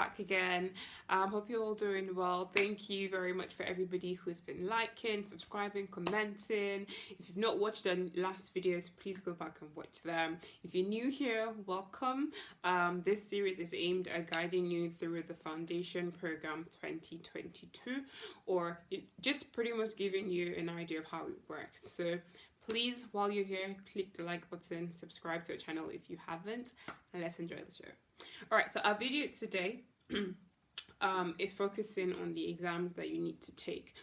back again. Hope you're all doing well. Thank you very much for everybody who's been liking, subscribing, commenting. If you've not watched the last videos, please go back and watch them. If you're new here, welcome. This series is aimed at guiding you through the Foundation Program 2022, or just pretty much giving you an idea of how it works. So please, while you're here, click the like button, subscribe to our channel if you haven't, and let's enjoy the show. Alright, so our video today is focusing on the exams that you need to take.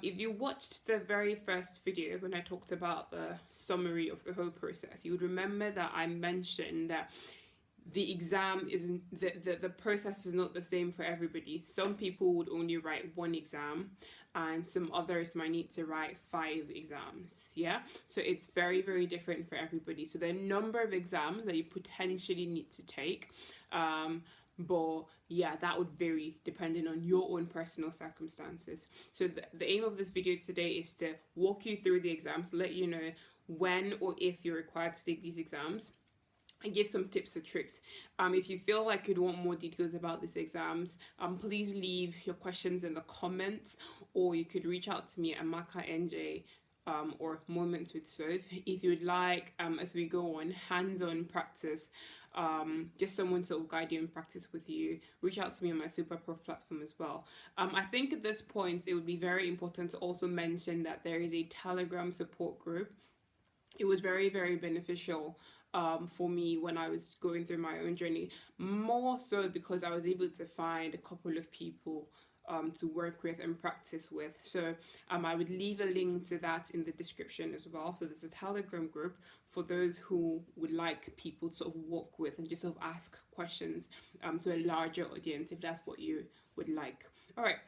If you watched the very first video when I talked about the summary of the whole process, you would remember that I mentioned that the exam isn't, the process is not the same for everybody. Some people would only write one exam, and some others might need to write 5 exams. Yeah, so it's very, very different for everybody. So the number of exams that you potentially need to take, but yeah, that would vary depending on your own personal circumstances. So the aim of this video today is to walk you through the exams, let you know when or if you're required to take these exams, and give some tips or tricks. If you feel like you'd want more details about these exams, please leave your questions in the comments, or you could reach out to me at MakaNJ or Momentswithsoph if you would like, as we go on hands-on practice, just someone to guide you in practice with you. Reach out to me on my Superprof platform as well. I think at this point it would be very important to also mention that there is a Telegram support group. It was very, very beneficial for me when I was going through my own journey, more so because I was able to find a couple of people to work with and practice with. So I would leave a link to that in the description as well. So there's a Telegram group for those who would like people to sort of walk with and just sort of ask questions to a larger audience, if that's what you would like. All right,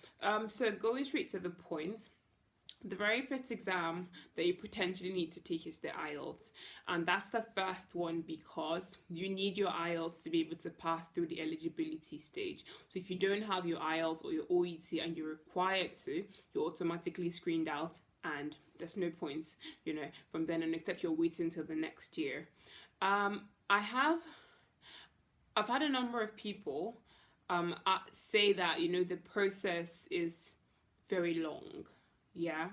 so going straight to the point. The very first exam that you potentially need to take is the IELTS, and that's the first one because you need your IELTS to be able to pass through the eligibility stage. So if you don't have your IELTS or your OET and you're required to, you're automatically screened out, and there's no points, from then on, except you're waiting until the next year. I've had a number of people say that the process is very long. Yeah,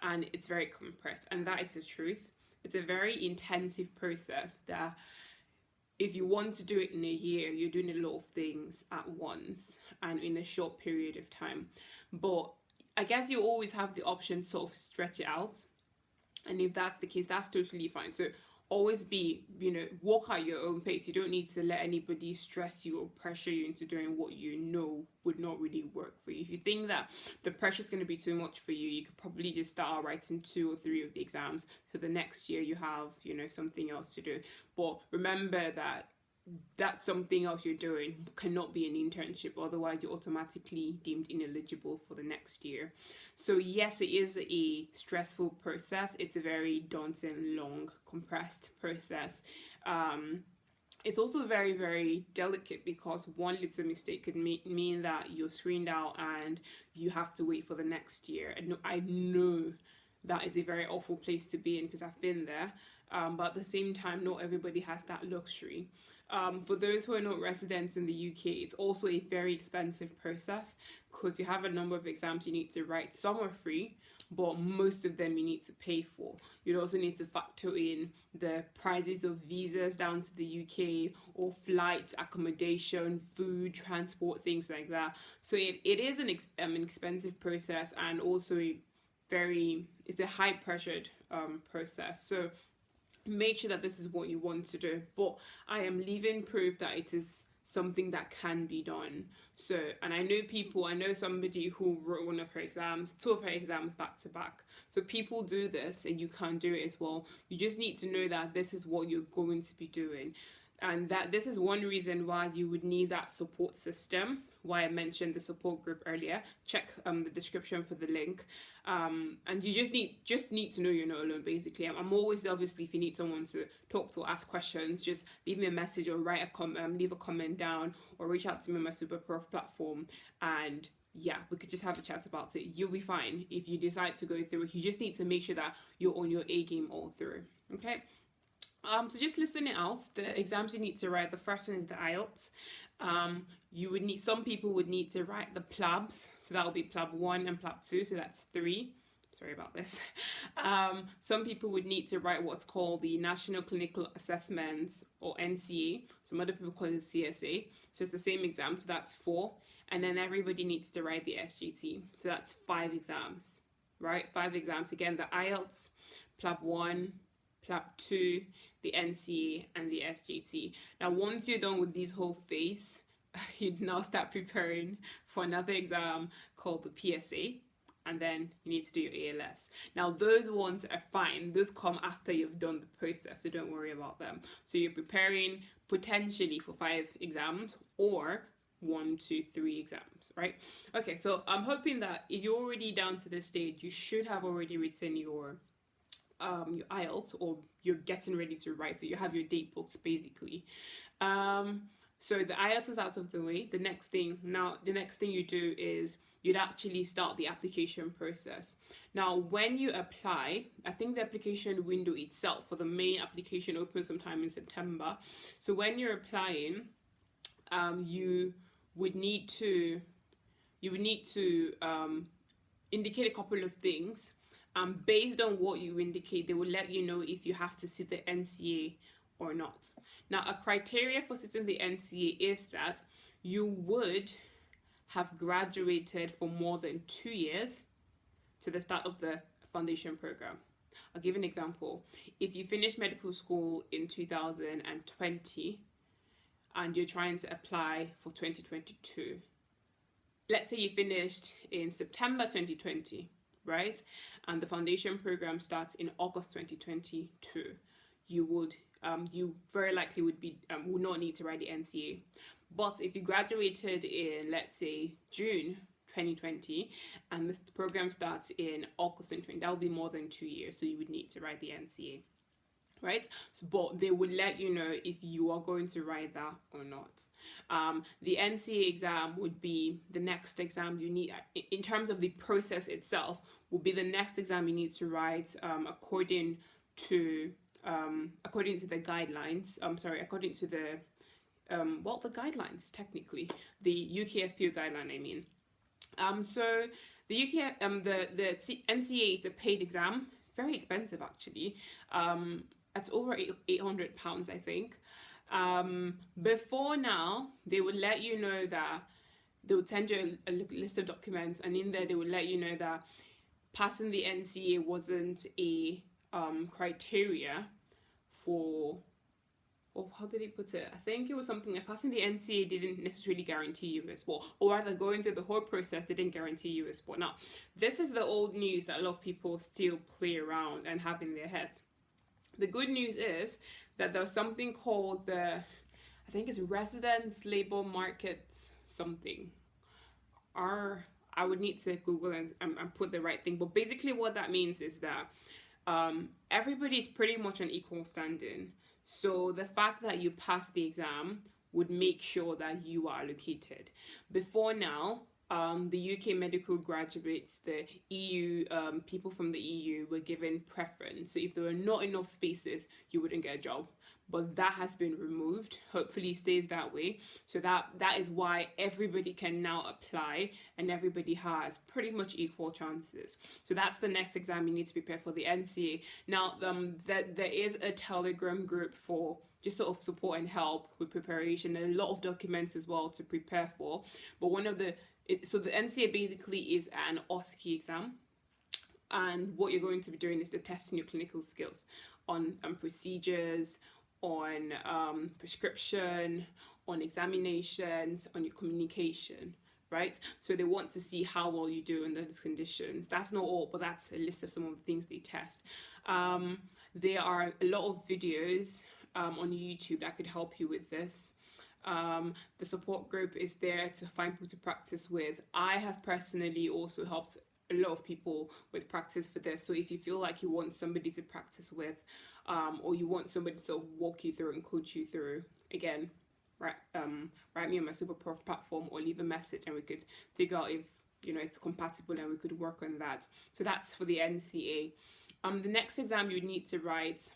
and it's very compressed, and that is the truth. It's a very intensive process that if you want to do it in a year, you're doing a lot of things at once and in a short period of time. But I guess you always have the option to sort of stretch it out, and if that's the case, that's totally fine. So always be, walk at your own pace. You don't need to let anybody stress you or pressure you into doing what would not really work for you. If you think that the pressure is going to be too much for you, you could probably just start writing 2 or 3 of the exams. So the next year you have, something else to do. But remember that something else you're doing cannot be an internship, otherwise you're automatically deemed ineligible for the next year. So yes, it is a stressful process. It's a very daunting, long, compressed process. It's also very, very delicate because one little mistake could mean that you're screened out and you have to wait for the next year. And I know that is a very awful place to be in because I've been there. But at the same time, not everybody has that luxury. For those who are not residents in the UK, it's also a very expensive process because you have a number of exams you need to write. Some are free, but most of them you need to pay for. You also need to factor in the prices of visas down to the UK, or flights, accommodation, food, transport, things like that. So it is an expensive process, and also it's a high pressured process. So make sure that this is what you want to do, but I am leaving proof that it is something that can be done. So, and I know somebody who wrote 2 of her exams back to back. So people do this, and you can do it as well. You just need to know that this is what you're going to be doing, and that this is one reason why you would need that support system, why I mentioned the support group earlier. Check the description for the link. And you just need to know you're not alone, basically. I'm always there, obviously, if you need someone to talk to or ask questions, just leave me a message or leave a comment down, or reach out to me on my Superprof platform, and yeah, we could just have a chat about it. You'll be fine if you decide to go through it. You just need to make sure that you're on your A game all through, okay? So just listen it out. The exams you need to write, the first one is the IELTS. Some people would need to write the PLABs, so that will be PLAB 1 and PLAB 2, so that's 3. Sorry about this. Some people would need to write what's called the National Clinical Assessments, or NCA. Some other people call it CSA. So it's the same exam, so that's 4. And then everybody needs to write the SJT, so that's 5 exams, right? 5 exams. Again, the IELTS, PLAB 1, PLAB 2, the NCA, and the SJT. Now, once you're done with this whole phase, you now start preparing for another exam called the PSA. And then you need to do your ALS. Now, those ones are fine. Those come after you've done the process, so don't worry about them. So you're preparing potentially for 5 exams or 1, 2, 3 exams, right? Okay, so I'm hoping that if you're already down to this stage, you should have already written your IELTS, or you're getting ready to write it. You have your date books, basically. So the IELTS is out of the way. The next thing you do is you'd actually start the application process. Now, when you apply, I think the application window itself for the main application opens sometime in September. So when you're applying, you would need to indicate a couple of things. Based on what you indicate, they will let you know if you have to sit the NCA or not. Now, a criteria for sitting the NCA is that you would have graduated for more than 2 years to the start of the foundation program. I'll give an example. If you finished medical school in 2020 and you're trying to apply for 2022, let's say you finished in September 2020, right? And the foundation program starts in August 2022. You very likely would not need to write the NCA. But if you graduated in, let's say, June 2020, and this program starts in August 2020, that would be more than 2 years, so you would need to write the NCA, right? So, but they would let you know if you are going to write that or not. The NCA exam would be the next exam you need, in terms of the process itself, will be the next exam you need to write according to the guidelines. According to the the guidelines, technically, the UKFPO guideline, I mean. So the NCA is a paid exam, very expensive actually. It's over £800, I think. Before now, they would let you know that they would send you a list of documents, and in there they would let you know that passing the NCA wasn't a criteria for, or how did he put it? I think it was something like passing the NCA didn't necessarily guarantee you a spot, or rather going through the whole process didn't guarantee you a spot. Now, this is the old news that a lot of people still play around and have in their heads. The good news is that there's something called I think it's Residence Labour Market something. I would need to Google and put the right thing, but basically what that means is that everybody's pretty much on equal standing. So the fact that you pass the exam would make sure that you are allocated. Before now, the UK medical graduates, the EU, people from the EU were given preference. So if there were not enough spaces, you wouldn't get a job. But that has been removed. Hopefully it stays that way. So that is why everybody can now apply, and everybody has pretty much equal chances. So that's the next exam you need to prepare for, the NCA. Now, there is a Telegram group for just sort of support and help with preparation, and a lot of documents as well to prepare for. But so the NCA basically is an OSCE exam, and what you're going to be doing is to testing your clinical skills on procedures, on prescription, on examinations, on your communication, right? So they want to see how well you do under those conditions. That's not all, but that's a list of some of the things they test. There are a lot of videos on YouTube that could help you with this. The support group is there to find people to practice with. I have personally also helped a lot of people with practice for this. So if you feel like you want somebody to practice with, or you want somebody to sort of walk you through and coach you through, again, write me on my Superprof platform or leave a message, and we could figure out if it's compatible and we could work on that. So that's for the NCA. The next exam you need to write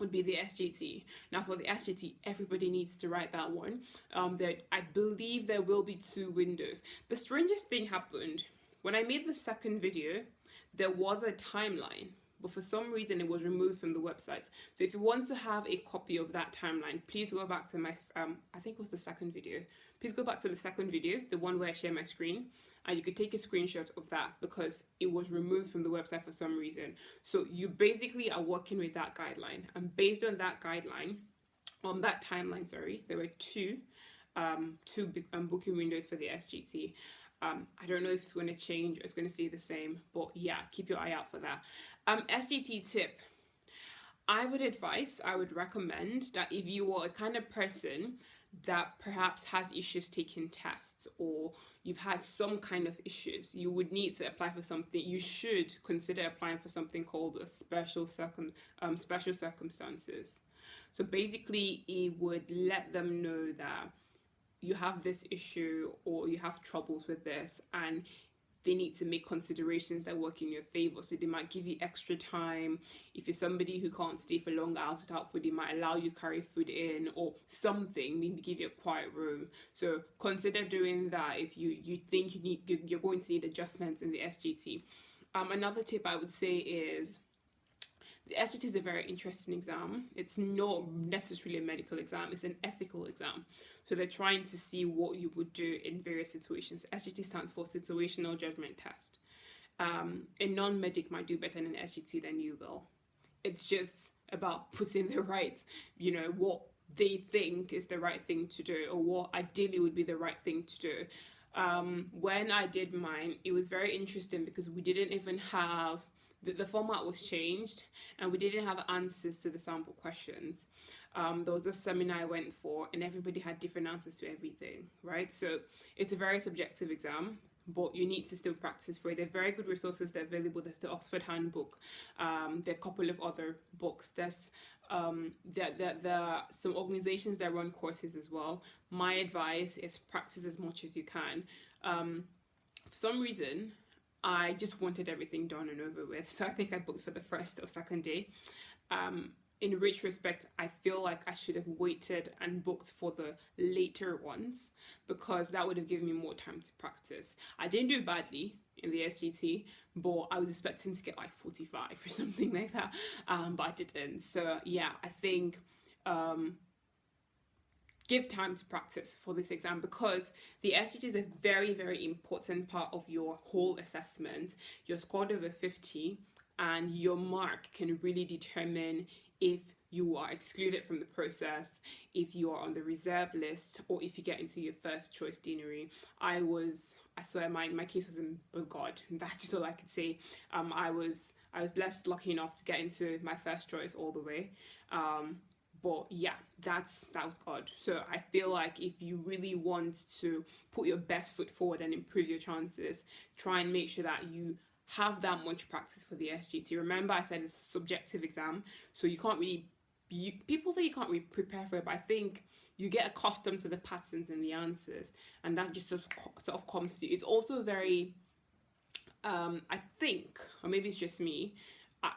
would be the SJT. Now for the SJT, everybody needs to write that one. I believe there will be 2 windows. The strangest thing happened when I made the second video. There was a timeline, but for some reason it was removed from the website. So if you want to have a copy of that timeline, please go back to my I think it was the second video. Please go back to the second video, the one where I share my screen, and you could take a screenshot of that because it was removed from the website for some reason. So you basically are working with that guideline, and based on that guideline, on that timeline, sorry, there were two booking windows for the SJT. I don't know if it's going to change or it's going to stay the same, but yeah, keep your eye out for that. SJT tip. I would recommend that if you are a kind of person that perhaps has issues taking tests, or you've had some kind of issues, you would need to apply for something. You should consider applying for something called a special circumstances. So basically, it would let them know that you have this issue or you have troubles with this, and they need to make considerations that work in your favor. So they might give you extra time. If you're somebody who can't stay for long hours without food, they might allow you carry food in or something, maybe give you a quiet room. So consider doing that if you think you're going to need adjustments in the SJT. Another tip I would say is the SJT is a very interesting exam. It's not necessarily a medical exam, it's an ethical exam. So they're trying to see what you would do in various situations. SJT stands for Situational Judgment Test. A non-medic might do better in an SJT than you will. It's just about putting the right, what they think is the right thing to do, or what ideally would be the right thing to do. When I did mine, it was very interesting because we didn't even have the format was changed, and we didn't have answers to the sample questions. There was a seminar I went for, and everybody had different answers to everything, right? So it's a very subjective exam, but you need to still practice for it. There are very good resources that are available. There's the Oxford Handbook. There are a couple of other books. There's there are some organizations that run courses as well. My advice is practice as much as you can. For some reason, I just wanted everything done and over with. So I think I booked for the first or second day. In retrospect, I feel like I should have waited and booked for the later ones because that would have given me more time to practice. I didn't do badly in the SJT, but I was expecting to get like 45 or something like that, but I didn't. So yeah, I think give time to practice for this exam because the SJT is a very, very important part of your whole assessment. You're scored over 50 and your mark can really determine if you are excluded from the process, if you are on the reserve list, or if you get into your first choice deanery. I swear my case was God. That's just all I could say. I was blessed, lucky enough to get into my first choice all the way. But yeah, that was God. So I feel like if you really want to put your best foot forward and improve your chances, try and make sure that you have that much practice for the SJT. Remember, I said it's a subjective exam, so you can't really. People say you can't really prepare for it, but I think you get accustomed to the patterns and the answers, and that just sort of comes to you. It's also very, I think, or maybe it's just me,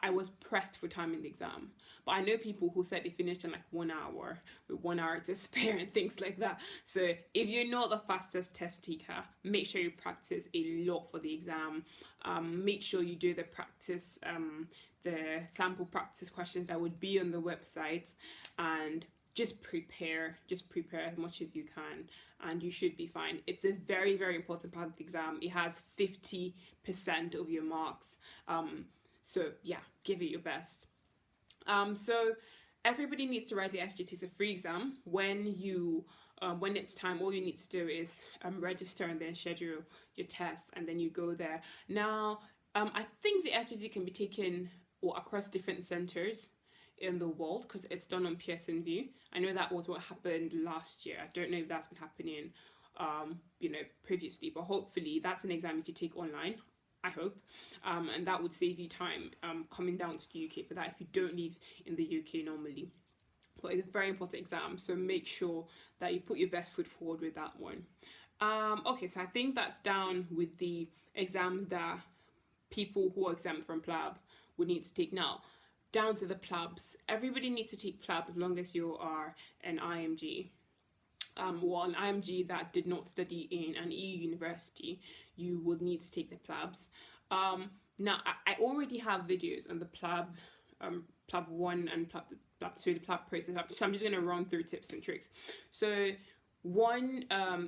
I was pressed for time in the exam. But I know people who said they finished in like 1 hour, with 1 hour to spare and things like that. So if you're not the fastest test taker, make sure you practice a lot for the exam. Make sure you do the practice, the sample practice questions that would be on the website, and just prepare as much as you can, and you should be fine. It's a very, very important part of the exam. It has 50% of your marks. So yeah, give it your best. So everybody needs to write the SJT. It's a free exam. When it's time, all you need to do is register and then schedule your test, and then you go there. Now, I think the SJT can be taken across different centres in the world because it's done on Pearson VUE. I know that was what happened last year. I don't know if that's been happening, previously, but hopefully that's an exam you could take online. I hope, and that would save you time coming down to the UK for that if you don't live in the UK normally. But it's a very important exam, so make sure that you put your best foot forward with that one. Okay, so I think that's down with the exams that people who are exempt from PLAB would need to take. Now, down to the PLABs. Everybody needs to take PLAB as long as you are an IMG. Well, an IMG that did not study in an EU university, you would need to take the PLABs. Now, I already have videos on the PLAB, PLAB 1 and PLAB 2, the PLAB process, so I'm just going to run through tips and tricks. So one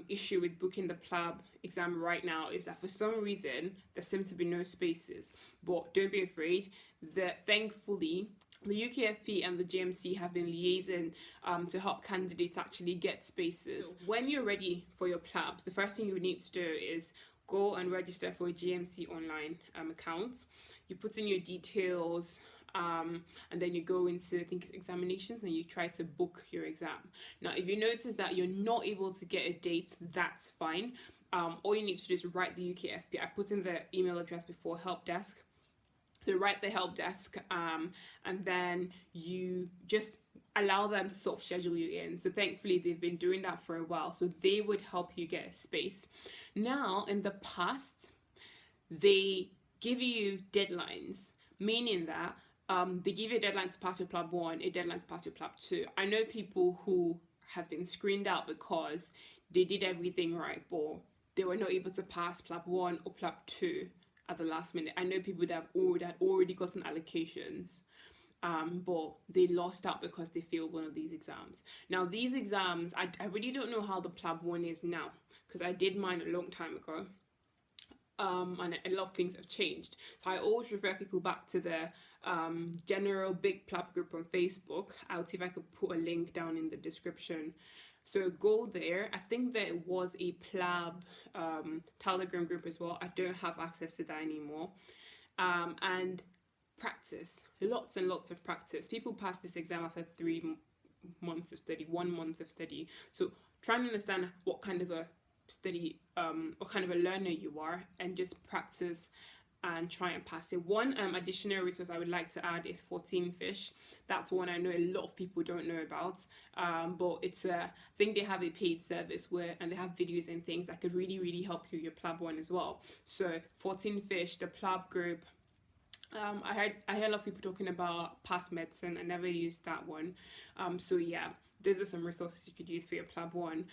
issue with booking the PLAB exam right now is that for some reason there seem to be no spaces, but don't be afraid. Thankfully the UKFP and the GMC have been liaising to help candidates actually get spaces. So when you're ready for your PLABs, the first thing you need to do is go and register for a GMC online account. You put in your details, and then you go into, I think, examinations, and you try to book your exam. Now, if you notice that you're not able to get a date, that's fine. All you need to do is write the UKFP. I put in the email address before, help desk. So write the help desk, and then you just allow them to sort of schedule you in. So thankfully they've been doing that for a while, so they would help you get a space. Now, in the past, they give you deadlines, meaning that they give you a deadline to pass your PLAB 1, a deadline to pass your PLAB 2. I know people who have been screened out because they did everything right, but they were not able to pass PLAB 1 or PLAB 2 at the last minute. I know people that have already gotten allocations, but they lost out because they failed one of these exams. Now, these exams, I really don't know how the PLAB 1 is now, because I did mine a long time ago. And a lot of things have changed. So I always refer people back to the general big PLAB group on Facebook. I'll see if I could put a link down in the description. So go there. I think there was a PLAB Telegram group as well. I don't have access to that anymore. And practice. Lots and lots of practice. People pass this exam after 3 months of study, 1 month of study. So try and understand what kind of a study, what kind of a learner you are, and just practice and try and pass it. One additional resource I would like to add is FourteenFish. That's one I know a lot of people don't know about, but it's I think they have a paid service and they have videos and things that could really help you your PLAB 1 as well. So FourteenFish, the PLAB group. I heard a lot of people talking about past medicine. I never used that one. So yeah, those are some resources you could use for your PLAB 1.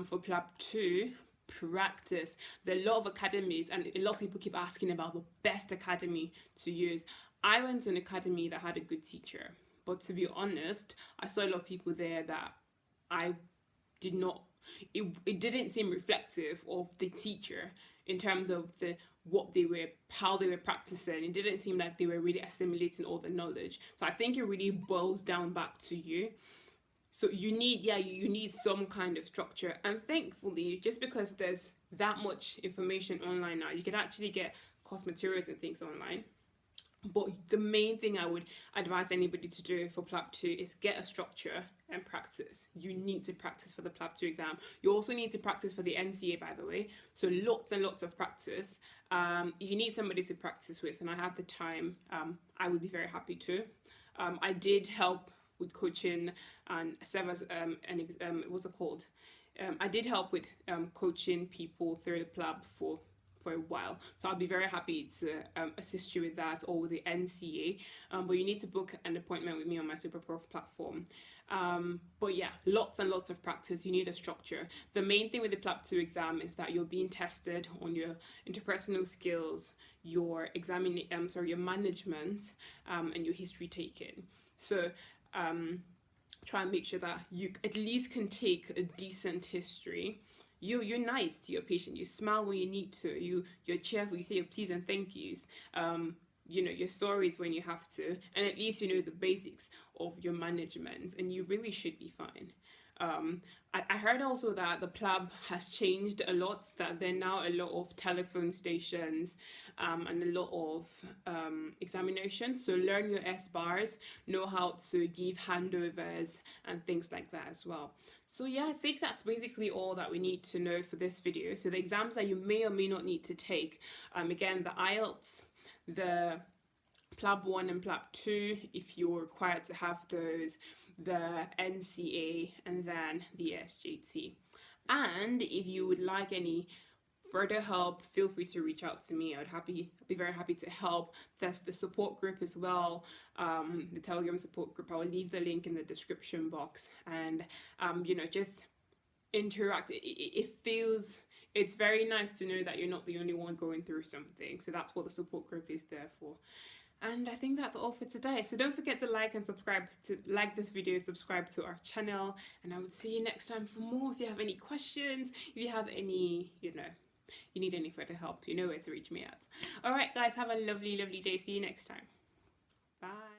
For PLAB 2, practice. There are a lot of academies, and a lot of people keep asking about the best academy to use. I went to an academy that had a good teacher, but to be honest, I saw a lot of people there that I did not, it didn't seem reflective of the teacher in terms of how they were practicing. It didn't seem like they were really assimilating all the knowledge. So I think it really boils down back to you. So you need some kind of structure. And thankfully, just because there's that much information online now, you can actually get course materials and things online. But the main thing I would advise anybody to do for PLAB 2 is get a structure and practice. You need to practice for the PLAB 2 exam. You also need to practice for the NCA, by the way. So lots and lots of practice. If you need somebody to practice with, and I have the time, I would be very happy to. I did help with coaching and serve as what's it called? I did help with coaching people through the PLAB for a while, so I'll be very happy to assist you with that, or with the NCA, but you need to book an appointment with me on my Superprof platform. But yeah, lots and lots of practice. You need a structure. The main thing with the PLAB 2 exam is that you're being tested on your interpersonal skills, your your management, and your history taking. So try and make sure that you at least can take a decent history. You're nice to your patient. You smile when you need to. You're cheerful. You say your please and thank yous. Your sorries when you have to, and at least you know the basics of your management, and you really should be fine. I heard also that the PLAB has changed a lot, that there are now a lot of telephone stations and a lot of examinations. So learn your S-bars, know how to give handovers and things like that as well. So yeah, I think that's basically all that we need to know for this video. So the exams that you may or may not need to take, again, the IELTS, the PLAB 1 and PLAB 2, if you're required to have those, the NCA, and then the SJT. And if you would like any further help, feel free to reach out to me. I'd be very happy to help. There's the support group as well, the Telegram support group. I will leave the link in the description box, and you know, just interact. It's very nice to know that you're not the only one going through something. So that's what the support group is there for. And I think that's all for today. So don't forget to like and subscribe, to like this video, subscribe to our channel, and I will see you next time for more. If you have any questions, if you have any, you need any further help, you know where to reach me at. All right, guys, have a lovely, lovely day. See you next time. Bye.